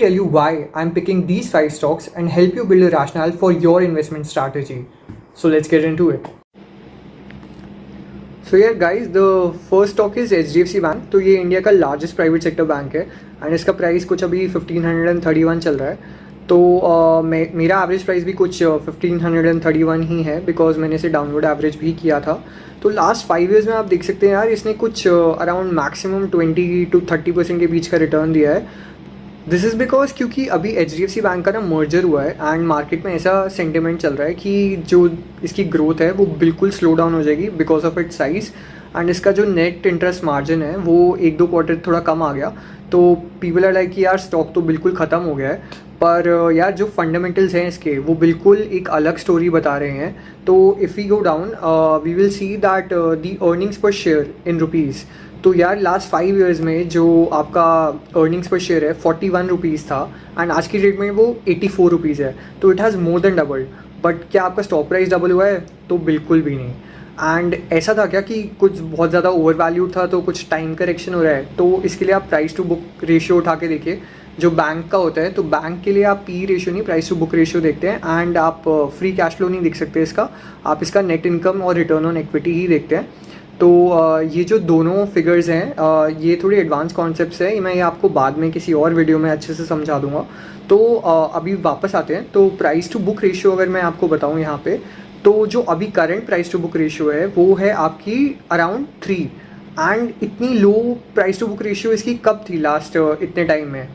Tell you why I'm picking these 5 stocks and help you build a rationale for your investment strategy. So let's get into it. So yeah guys, the first stock is HDFC bank. तो ये India का largest private sector bank है and इसका price कुछ अभी 1531 चल रहा है. तो मेरा एवरेज प्राइस भी कुछ 1531 ही है बिकॉज मैंने इसे डाउनवर्ड एवरेज भी किया था. तो लास्ट 5 ईयर्स में आप देख सकते हैं यार, इसने कुछ अराउंड मैक्सिमम 20 to 30% के बीच का रिटर्न दिया है. दिस इज़ बिकॉज क्योंकि अभी HDFC बैंक का ना मर्जर हुआ है एंड मार्केट में ऐसा सेंटिमेंट चल रहा है कि जो इसकी ग्रोथ है वो बिल्कुल स्लो डाउन हो जाएगी because of its size. And इसका जो नेट इंटरेस्ट मार्जिन है वो 1-2 क्वार्टर थोड़ा कम आ गया. तो पीपल आर लाइक कि यार स्टॉक तो बिल्कुल ख़त्म हो गया है, पर यार जो फंडामेंटल्स हैं इसके वो बिल्कुल एक अलग स्टोरी बता रहे हैं. तो if we go down we will see that the earnings per share in rupees. तो यार लास्ट 5 ईयर्स में जो आपका अर्निंग्स पर शेयर है 41 रुपीज़ था एंड आज की डेट में वो 84 रुपीज़ है. तो it has more than doubled. But क्या आपका स्टॉक प्राइस डबल हुआ है? तो बिल्कुल भी नहीं. एंड ऐसा था क्या कि कुछ बहुत ज़्यादा ओवर वैल्यूड था तो कुछ टाइम करेक्शन हो रहा है. तो इसके लिए आप प्राइस टू बुक रेशियो उठा के देखिए जो बैंक का होता है. तो बैंक के लिए आप पी रेशियो नहीं, प्राइस टू बुक रेशियो देखते हैं एंड आप फ्री कैश फ्लो नहीं देख सकते इसका, आप इसका नेट इनकम और रिटर्न ऑन इक्विटी ही देखते हैं. तो ये जो दोनों फिगर्स हैं ये थोड़ी एडवांस कॉन्सेप्ट्स है, मैं ये आपको बाद में किसी और वीडियो में अच्छे से समझा दूंगा. तो अभी वापस आते हैं. तो प्राइस टू बुक रेशियो अगर मैं आपको बताऊं यहाँ पे, तो जो अभी current price to book ratio है वो है आपकी अराउंड 3. एंड इतनी low price to book ratio इसकी कब थी लास्ट इतने टाइम में?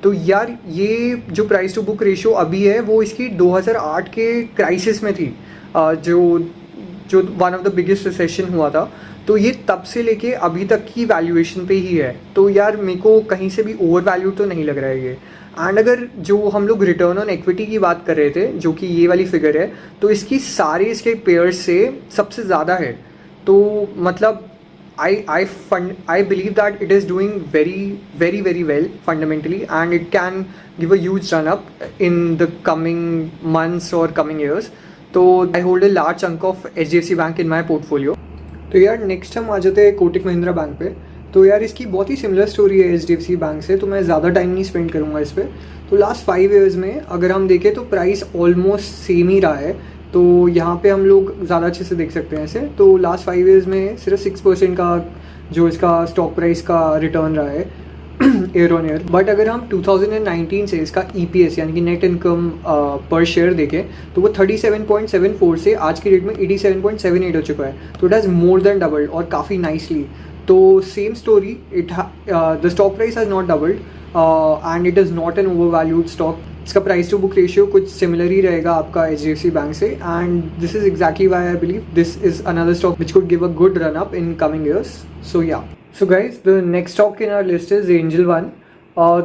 तो यार ये जो प्राइस टू बुक रेशियो अभी है वो इसकी 2008 के क्राइसिस में थी, जो one of the biggest recession हुआ था. तो ये तब से लेके अभी तक की वैल्यूएशन पे ही है. तो यार मेरे को कहीं से भी ओवर वैल्यू तो नहीं लग रहा है ये. एंड अगर जो हम लोग रिटर्न ऑन इक्विटी की बात कर रहे थे जो कि ये वाली फिगर है, तो इसकी सारे इसके पेयर्स से सबसे ज़्यादा है. तो मतलब I believe that it is doing very well fundamentally and it can give a huge run up in the coming months or coming years. तो I hold a large chunk of HDFC bank in my portfolio. तो यार next हम आ जाते हैं Kotak Mahindra bank पे. तो यार इसकी बहुत ही सिमिलर स्टोरी है HDFC बैंक से, तो मैं ज़्यादा टाइम नहीं स्पेंड करूँगा इस पर. तो लास्ट 5 ईयर्स में अगर हम देखें तो प्राइस ऑलमोस्ट सेम ही रहा है. तो यहाँ पे हम लोग ज़्यादा अच्छे से देख सकते हैं इसे. तो लास्ट 5 ईयर्स में सिर्फ 6% का जो इसका स्टॉक प्राइस का रिटर्न रहा है ईयर ऑन ईयर. बट अगर हम 2019 से इसका EPS यानी कि नेट इनकम पर शेयर देखें तो वो 37.74 से आज की डेट में 87.78 हो चुका है. तो it has more than doubled और काफ़ी नाइसली. तो same story, the stock price has not doubled and it is not an overvalued stock. इसका प्राइस टू बुक रेशियो कुछ सिमिलर ही रहेगा आपका HDFC बैंक से. And this is exactly why I believe this is another stock which could give a good run up in coming years. So yeah, so guys the next stock in our list is Angel One.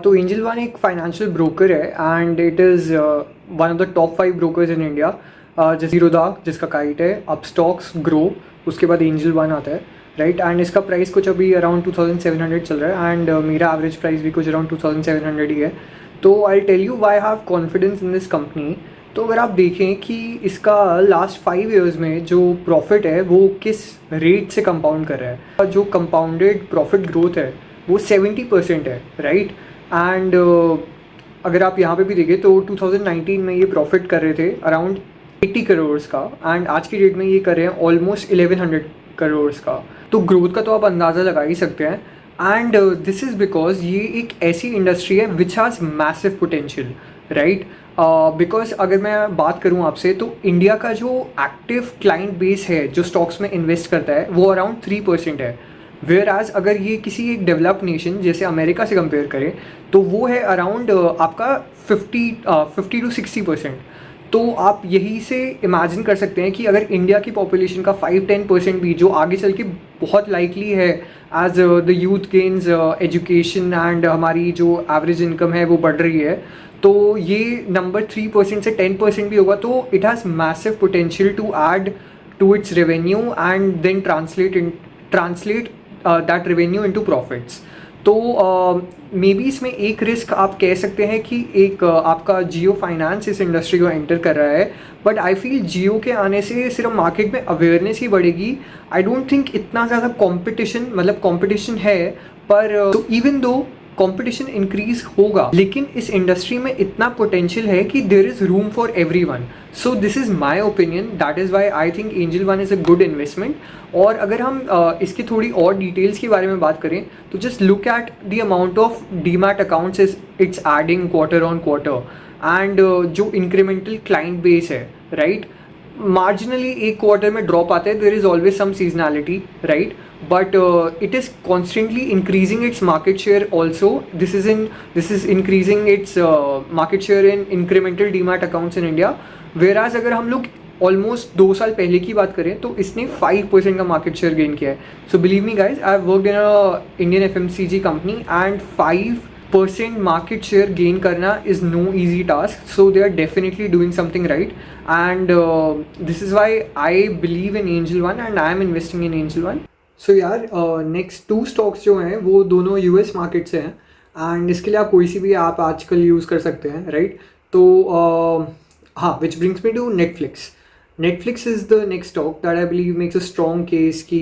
तो Angel One एक financial broker है and it is one of the top 5 brokers in India. जैसे ज़ीरोधा जिसका kite है, Upstox, grow, उसके बाद angel one आता है, राइट. एंड इसका प्राइस कुछ अभी अराउंड 2700 चल रहा है एंड मेरा एवरेज प्राइस भी कुछ अराउंड 2700 ही है. तो I tell you why have confidence in this company. तो अगर आप देखें कि इसका लास्ट 5 ईयर्स में जो प्रॉफिट है वो किस रेट से कंपाउंड कर रहा है, जो कंपाउंडेड प्रॉफिट ग्रोथ है वो 70% है, राइट. एंड अगर आप यहाँ पे भी देखें तो 2019 में ये प्रॉफिट कर रहे थे अराउंड 80 करोड़ का एंड आज की डेट में ये कर रहे हैं ऑलमोस्ट 1100 करोड़ का. तो ग्रोथ का तो आप अंदाज़ा लगा ही सकते हैं. एंड दिस इज़ बिकॉज ये एक ऐसी इंडस्ट्री है which has massive potential, right. Because अगर मैं बात करूँ आपसे तो इंडिया का जो एक्टिव क्लाइंट बेस है जो स्टॉक्स में इन्वेस्ट करता है वो अराउंड 3% है. वेयर एज अगर ये किसी एक डेवलप्ड नेशन जैसे अमेरिका से कंपेयर करें तो वो है अराउंड आपका 50 to 60%. तो आप यही से इमेजिन कर सकते हैं कि अगर इंडिया की पॉपुलेशन का 5-10% भी जो आगे चल के बहुत लाइकली है as the youth gains education and हमारी जो एवरेज इनकम है वो बढ़ रही है, तो ये नंबर 3% से 10% भी होगा. तो it has massive potential to add to its revenue and then translate that revenue into profits. तो मे बी इसमें एक रिस्क आप कह सकते हैं कि एक आपका जियो फाइनेंस इस इंडस्ट्री को एंटर कर रहा है. बट आई फील जियो के आने से सिर्फ मार्केट में अवेयरनेस ही बढ़ेगी. आई डोंट थिंक इतना ज़्यादा कंपटीशन है, पर तो इवन दो कंपटीशन इंक्रीज होगा, लेकिन इस इंडस्ट्री में इतना पोटेंशियल है कि there is room for everyone. So this is my opinion, that is why I think Angel One is a good investment. और अगर हम इसकी थोड़ी और डिटेल्स के बारे में बात करें तो just look at the amount of demat accounts is it's adding quarter on quarter. And जो इंक्रीमेंटल क्लाइंट बेस है, राइट, मार्जिनली एक क्वार्टर में ड्रॉप आता है, there is always some seasonality, right, but it is constantly increasing its market share also. This is increasing its market share in incremental demat accounts in India. Whereas अगर हम लोग almost 2 साल पहले की बात करें तो इसने 5% का मार्केट शेयर गेन किया है. So believe me guys, I have worked in a Indian FMCG company and 5% market share gain करना is no easy task. So they are definitely doing something right. And this is why I believe in Angel One and I am investing in Angel One. सो यार next 2 stocks जो हैं वो दोनों US market से हैं and इसके लिए आप कोई सी भी ऐप आजकल यूज़ कर सकते हैं, राइट. तो हाँ, which brings me to Netflix. Netflix is the next stock that I believe makes a strong case कि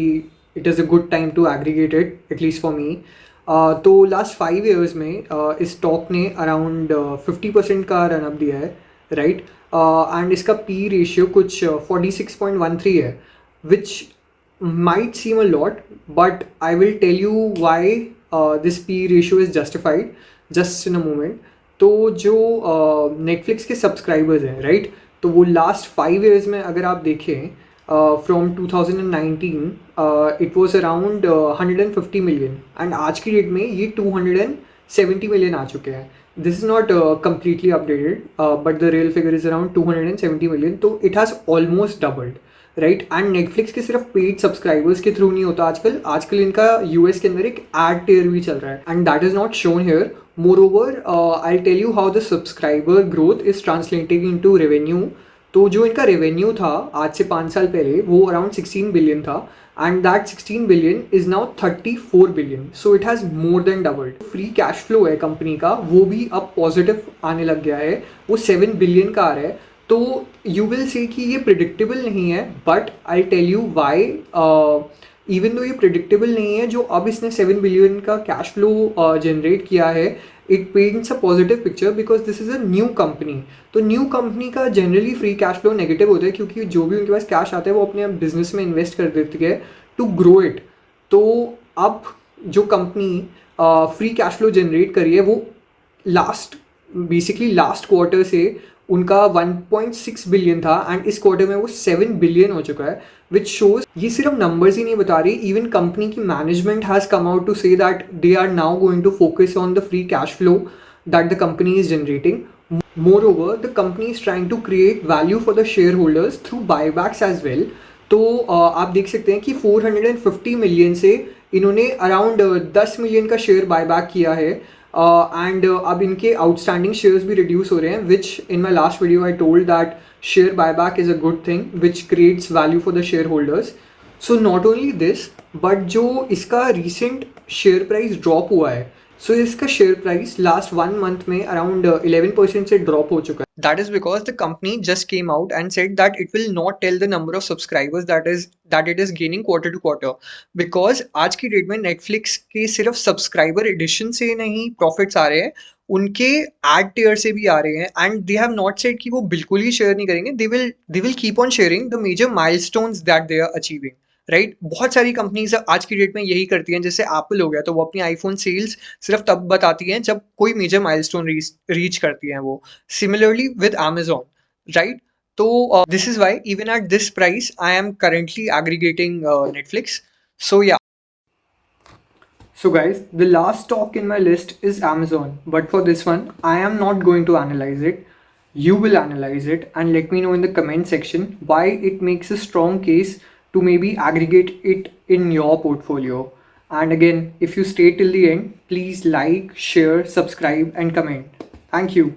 it is a good time to aggregate it, at least for me. तो last 5 years में इस stock ने around 50% का run up दिया है, right. And इसका P ratio कुछ 46.13 है, विच might seem a lot, but I will tell you why this P ratio is justified just in a moment. तो जो Netflix के सब्सक्राइबर्स हैं, राइट, तो वो लास्ट 5 years में अगर आप देखें from 2019 it was around 150 million and आज की डेट में ये 270 मिलियन आ चुके हैं. This is not completely updated, but the real figure is around 270 million. तो it has almost doubled, right. And Netflix के सिर्फ पेड सब्सक्राइबर्स के थ्रू नहीं होता आजकल इनका US के अंदर एक एड टियर भी चल रहा है and that is not shown here. Moreover I tell you how the subscriber growth is translating into revenue. तो जो इनका रेवेन्यू था आज से 5 साल पहले वो अराउंड 16 बिलियन था and that 16 billion is now 34 billion. So it has more than doubled. Free cash flow है कंपनी का, वो भी अब पॉजिटिव आने लग गया है, वो 7 बिलियन का आ रहा है. तो यू विल से कि ये प्रिडिक्टेबल नहीं है, but I tell you why. Even though ये प्रिडिक्टेबल नहीं है, जो अब इसने 7 बिलियन का कैश फ्लो जनरेट किया है, it paints a positive picture because this is a new company. तो न्यू कंपनी का generally free cash flow negative होता है क्योंकि जो भी उनके पास कैश आता है वो अपने बिजनेस में इन्वेस्ट कर देती है टू ग्रो इट. तो अब जो company free cash flow generate करी है वो लास्ट क्वार्टर से उनका 1.6 बिलियन था एंड इस क्वार्टर में वो 7 बिलियन हो चुका है, विच शोज ये सिर्फ नंबर्स ही नहीं बता रही. इवन कंपनी की management has come out to say that they are now going to focus on the free cash flow that the company is generating. Moreover, the company is trying to create value for the shareholders through buybacks as well. तो आप देख सकते हैं कि 450 million से इन्होंने around 10 million का share buyback किया है एंड अब इनके आउटस्टैंडिंग शेयर्स भी रिड्यूस हो रहे हैं, which in my last video I told that share buyback is a good thing which creates value for the share holders. So not only this but जो इसका रिसेंट शेयर प्राइस ड्रॉप हुआ है, सो इसका share price last 1 month में around 11% से drop हो चुका है. That is because the company just came out and said that it will not tell the number of subscribers that it is gaining quarter to quarter, because आज की date में Netflix के सिर्फ subscriber addition से नहीं profits आ रहे हैं, उनके एड टियर से भी आ रहे हैं. And they have not said कि वो बिल्कुल ही शेयर नहीं करेंगे, they will keep on sharing the major milestones that they are achieving. Right, बहुत सारी कंपनीज आज की डेट में यही करती हैं. जैसे एप्पल हो गया, तो वो अपनी आईफोन सेल्स सिर्फ तब बताती हैं जब कोई मेजर माइलस्टोन रीच करती हैं वो. Similarly with Amazon, right. तो this is why even at this price I am currently aggregating Netflix. So yeah. So guys, the last stock in my list is Amazon, but for this one I am not going to analyze it. You will analyze it and let me know in the comment section why it makes a strong case to maybe aggregate it in your portfolio. And again, if you stay till the end, please like, share, subscribe and comment. Thank you.